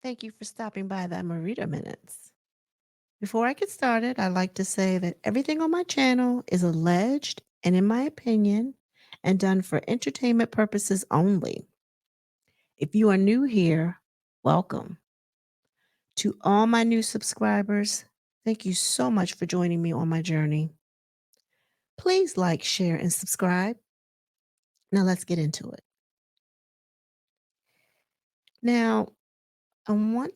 Thank you for stopping by the Marita Minutes. Before I get started, I'd like to say that everything on my channel is alleged and, in my opinion, and done for entertainment purposes only. If you are new here, welcome. To all my new subscribers, thank you so much for joining me on my journey. Please like, share, and subscribe. Now let's get into it. Now, I want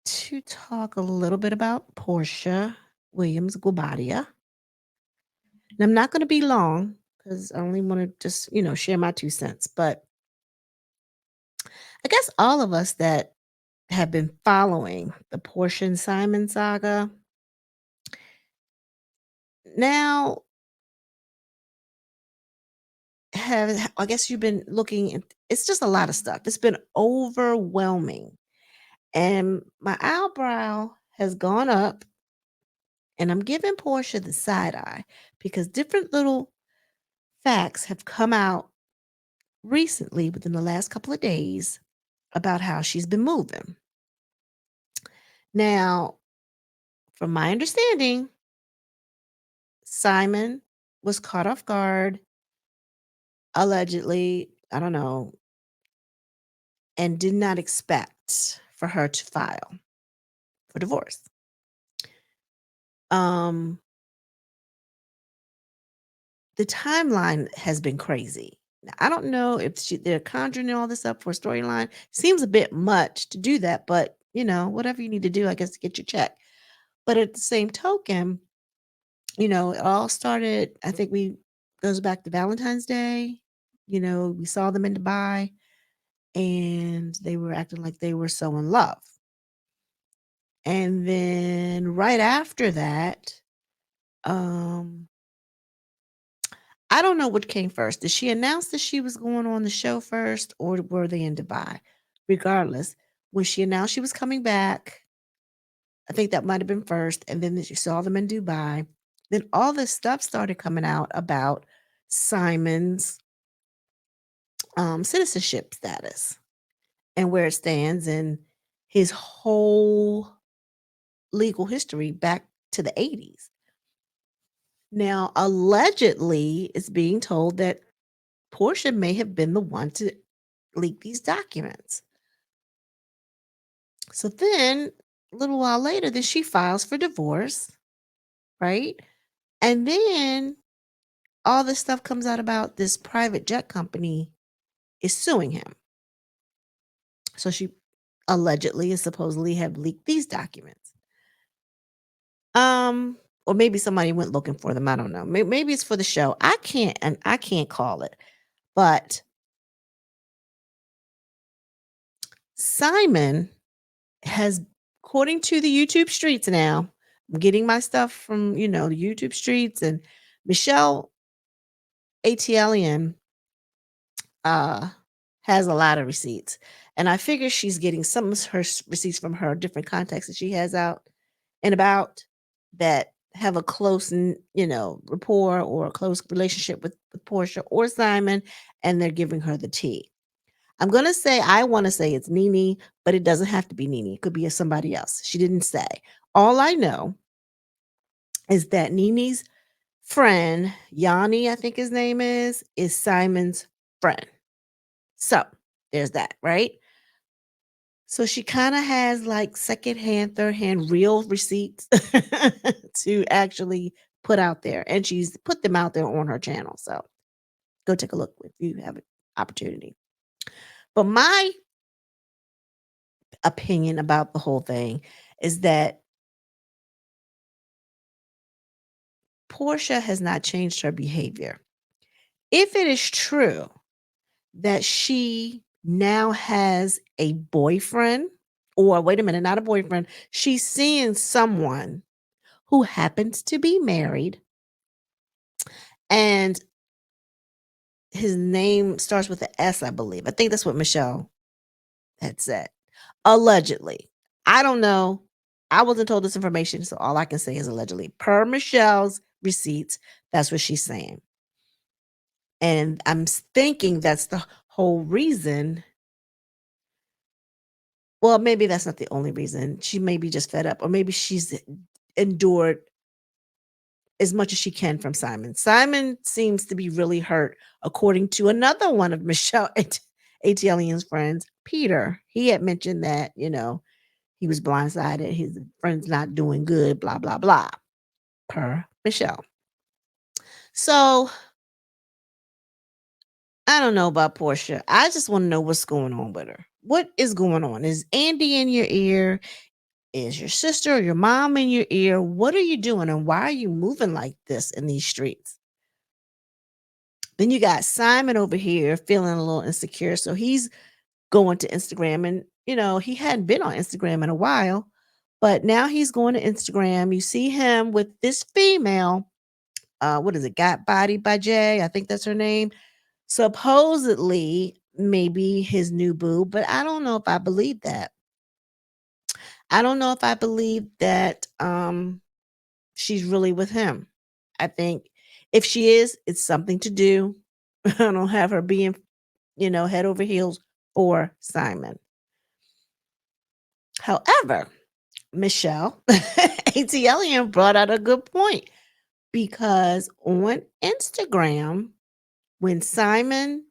to talk a little bit about Portia Williams Guabodia. And I'm not going to be long because I only want to just, share my 2 cents. But I guess all of us that have been following the Portia and Simon saga, now I guess you've been looking at, it's just a lot of stuff. It's been overwhelming. And my eyebrow has gone up, and I'm giving Portia the side eye because different little facts have come out recently within the last couple of days about how she's been moving. Now, from my understanding, Simon was caught off guard, allegedly, I don't know, and did not expect for her to file for divorce. Um, the timeline has been crazy. Now, I don't know if they're conjuring all this up for a storyline. Seems a bit much to do that, but whatever you need to do, I guess, to get your check. But at the same token, it all started, I think we goes back to Valentine's Day. We saw them in Dubai and they were acting like they were so in love. And then right after that, um, I don't know what came first. Did she announce that she was going on the show first, or were they in Dubai? Regardless, when she announced she was coming back, I think that might have been first. And then she saw them in Dubai. Then all this stuff started coming out about Simon's citizenship status and where it stands and his whole legal history back to the 80s. Now, allegedly, it's being told that Portia may have been the one to leak these documents. So then, a little while later, then she files for divorce, right? And then all this stuff comes out about this private jet company is suing him. So she allegedly is supposedly have leaked these documents. Or maybe somebody went looking for them. I don't know. Maybe it's for the show. I can't call it. But Simon has, according to the YouTube streets now, I'm getting my stuff from, the YouTube streets, and Michelle ATLian uh has a lot of receipts. And I figure she's getting some of her receipts from her different contacts that she has out and about that have a close, rapport or a close relationship with Portia or Simon, and they're giving her the tea. I want to say it's Nene, but it doesn't have to be Nene. It could be somebody else. She didn't say. All I know is that Nene's friend, Yanni, I think his name is Simon's friend. So there's that, right? So she kind of has like secondhand, third hand, real receipts to actually put out there. And she's put them out there on her channel. So go take a look if you have an opportunity. But my opinion about the whole thing is that Portia has not changed her behavior. If it is true that she now has a boyfriend, or wait a minute, not a boyfriend, she's seeing someone who happens to be married, and his name starts with an S, I believe. I think that's what Michelle had said. Allegedly. I don't know. I wasn't told this information, so all I can say is allegedly. Per Michelle's receipts, that's what she's saying. And I'm thinking that's the whole reason Well, maybe that's not the only reason. She may be just fed up, or maybe she's endured as much as she can from Simon. Simon seems to be really hurt, according to another one of Michelle Atalian's friends, Peter. He had mentioned that, he was blindsided, his friend's not doing good, blah, blah, blah, per Michelle. So I don't know about Portia. I just want to know what's going on with her. What is going on? Is Andy in your ear? Is your sister or your mom in your ear? What are you doing? And why are you moving like this in these streets? Then you got Simon over here feeling a little insecure. So he's going to Instagram and, he hadn't been on Instagram in a while, but now he's going to Instagram. You see him with this female, what is it? Got Body by Jay. I think that's her name. Supposedly, maybe his new boo, but I don't know if I believe that. I don't know if I believe that she's really with him. I think if she is, it's something to do. I don't have her being, head over heels for Simon. However, Michelle ATLian brought out a good point because on Instagram, when Simon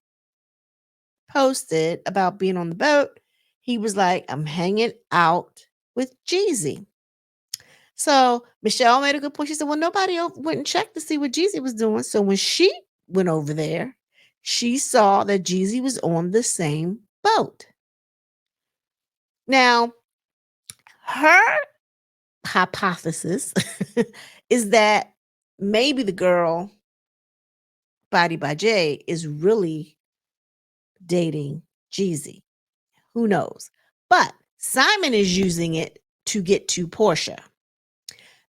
posted about being on the boat, he was like, I'm hanging out with Jeezy. So Michelle made a good point. She said, well, nobody went and checked to see what Jeezy was doing. So when she went over there, she saw that Jeezy was on the same boat. Now, her hypothesis is that maybe the girl, Body by Jay, is really dating Jeezy. Who knows? But Simon is using it to get to Portia.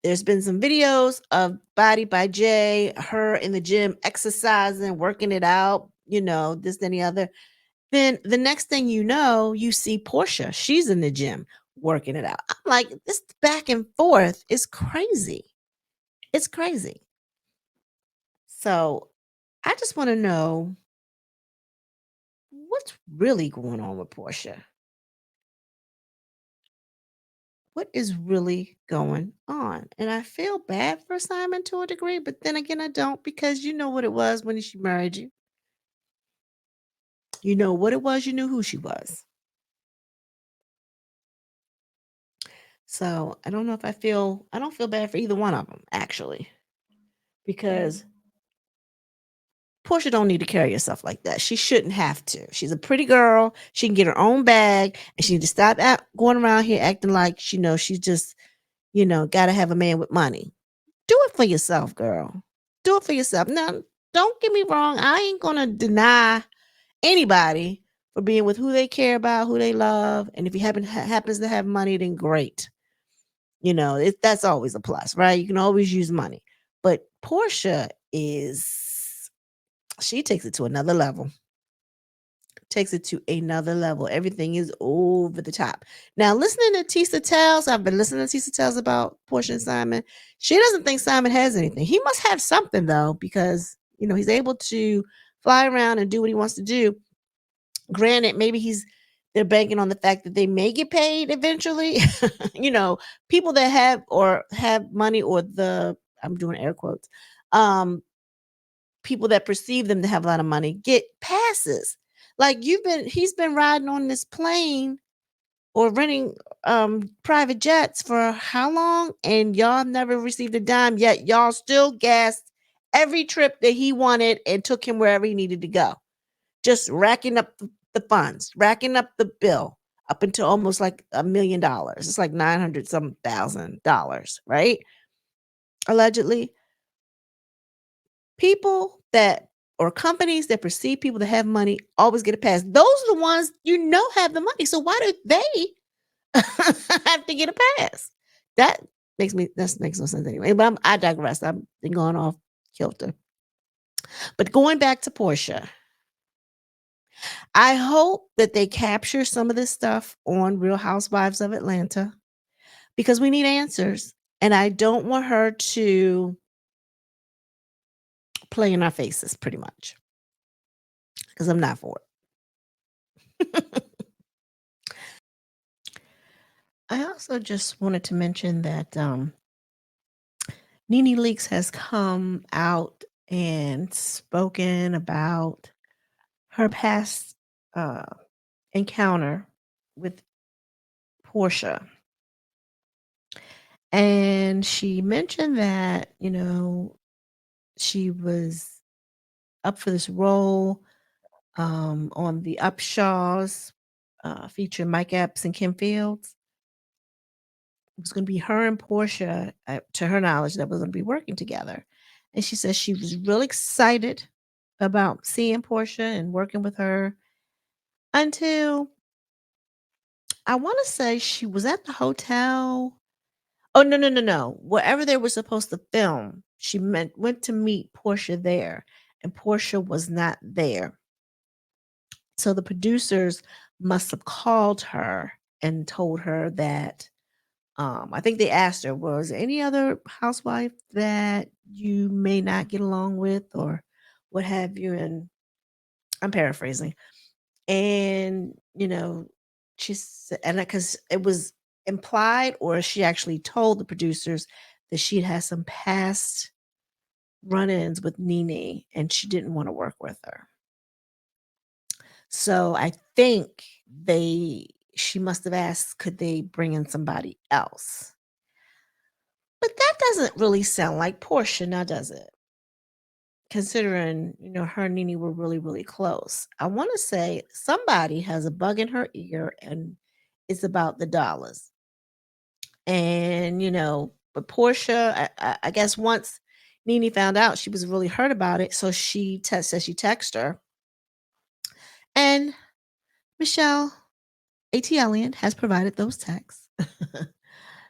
There's been some videos of Body by Jay, her in the gym exercising, working it out, this, then the other. Then the next thing you know, you see Portia. She's in the gym working it out. I'm like, this back and forth is crazy. It's crazy. So I just want to know what's really going on with Portia. What is really going on? And I feel bad for Simon to a degree, but then again, I don't because you know what it was when she married you. You know what it was, you knew who she was. So I don't know if I don't feel bad for either one of them, actually, because Portia don't need to carry herself like that. She shouldn't have to. She's a pretty girl. She can get her own bag, and she need to stop going around here acting like she's just, got to have a man with money. Do it for yourself, girl. Do it for yourself. Now, don't get me wrong. I ain't gonna deny anybody for being with who they care about, who they love, and if you happens to have money, then great. That's always a plus, right? You can always use money. But Portia she takes it to another level. Takes it to another level. Everything is over the top. Now, listening to Tisa tells, I've been listening to Tisa tells about Portia and Simon. She doesn't think Simon has anything. He must have something though, because he's able to fly around and do what he wants to do. Granted, maybe they're banking on the fact that they may get paid eventually. People that have money, or I'm doing air quotes, people that perceive them to have a lot of money get passes. Like he's been riding on this plane or renting private jets for how long, and y'all never received a dime, yet y'all still gassed every trip that he wanted and took him wherever he needed to go. Just racking up the funds, racking up the bill up until almost like $1 million. It's like 900 some $1,000, right? Allegedly. People that or companies that perceive people that have money always get a pass. Those are the ones have the money. So why do they have to get a pass? That makes no sense anyway. But I digress. I've been going off kilter. But going back to Portia, I hope that they capture some of this stuff on Real Housewives of Atlanta because we need answers. And I don't want her to play in our faces pretty much because I'm not for it. I also just wanted to mention that Nene Leakes has come out and spoken about her past uh, encounter with Portia. And she mentioned that, she was up for this role on the Upshaws, featuring Mike Epps and Kim Fields. It was going to be her and Portia, to her knowledge, that was going to be working together. And she says she was really excited about seeing Portia and working with her until I want to say she was at the hotel. Oh, no, no, no, no. Wherever they were supposed to film, went to meet Portia there, and Portia was not there. So the producers must have called her and told her that I think they asked her, was there any other housewife that you may not get along with or what have you? And I'm paraphrasing. And, she said, and because it was implied, or she actually told the producers that she'd had some past run ins with Nene and she didn't want to work with her. So I think she must have asked, could they bring in somebody else? But that doesn't really sound like Portia, now does it? Considering, her and Nene were really, really close. I want to say somebody has a bug in her ear and it's about the dollars. And, but Portia, I guess once Nene found out, she was really hurt about it. So says she texted her. And Michelle ATLian has provided those texts.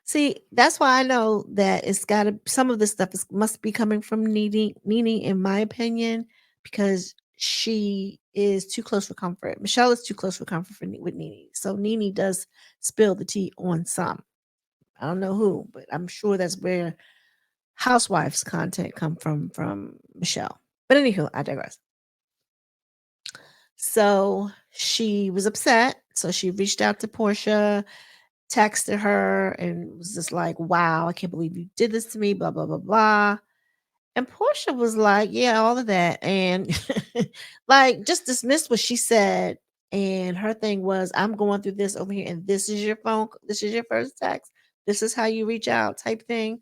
See, that's why I know that it's gotta some of this stuff must be coming from Nene, in my opinion, because she is too close for comfort. Michelle is too close for comfort with Nene. So Nene does spill the tea on some. I don't know who, but I'm sure that's where housewives content come from Michelle. But anywho, I digress. So she was upset. So she reached out to Portia, texted her, and was just like, wow, I can't believe you did this to me, blah, blah, blah, blah. And Portia was like, yeah, all of that. And like just dismissed what she said. And her thing was, I'm going through this over here, and this is your phone, this is your first text. This is how you reach out, type thing.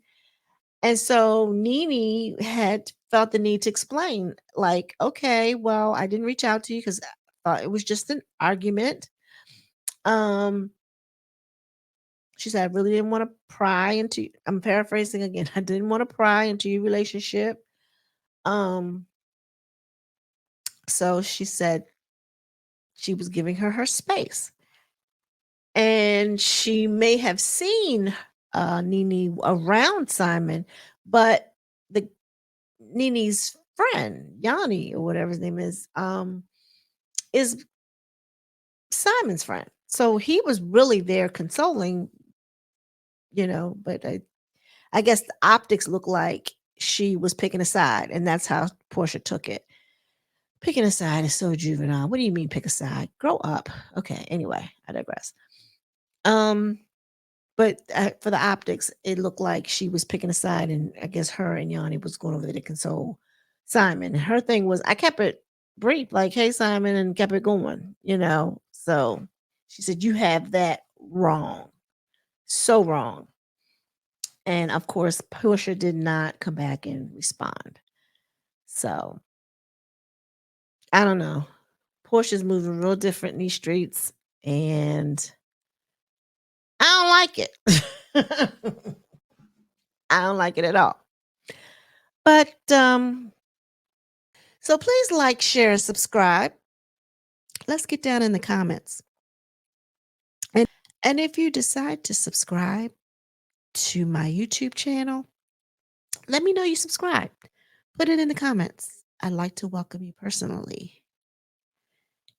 And so Nene had felt the need to explain, like, okay, well, I didn't reach out to you because I thought it was just an argument. Um, she said, I really didn't want to pry into, I'm paraphrasing again, I didn't want to pry into your relationship. Um, so she said she was giving her space. And she may have seen Nene around Simon, but the Nene's friend, Yanni, or whatever his name is Simon's friend. So he was really there consoling, but I guess the optics look like she was picking a side, and that's how Portia took it. Picking a side is so juvenile. What do you mean pick a side? Grow up. Okay, anyway, I digress. Um, but for the optics, it looked like she was picking a side, and I guess her and Yanni was going over there to console Simon. And her thing was, I kept it brief, like, "Hey, Simon," and kept it going. So she said, "You have that wrong, so wrong." And of course, Portia did not come back and respond. So I don't know. Portia's moving real different in these streets, and I don't like it. I don't like it at all. But so please like, share, and subscribe. Let's get down in the comments. And if you decide to subscribe to my YouTube channel, let me know you subscribed. Put it in the comments. I'd like to welcome you personally.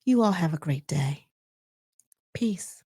You all have a great day. Peace.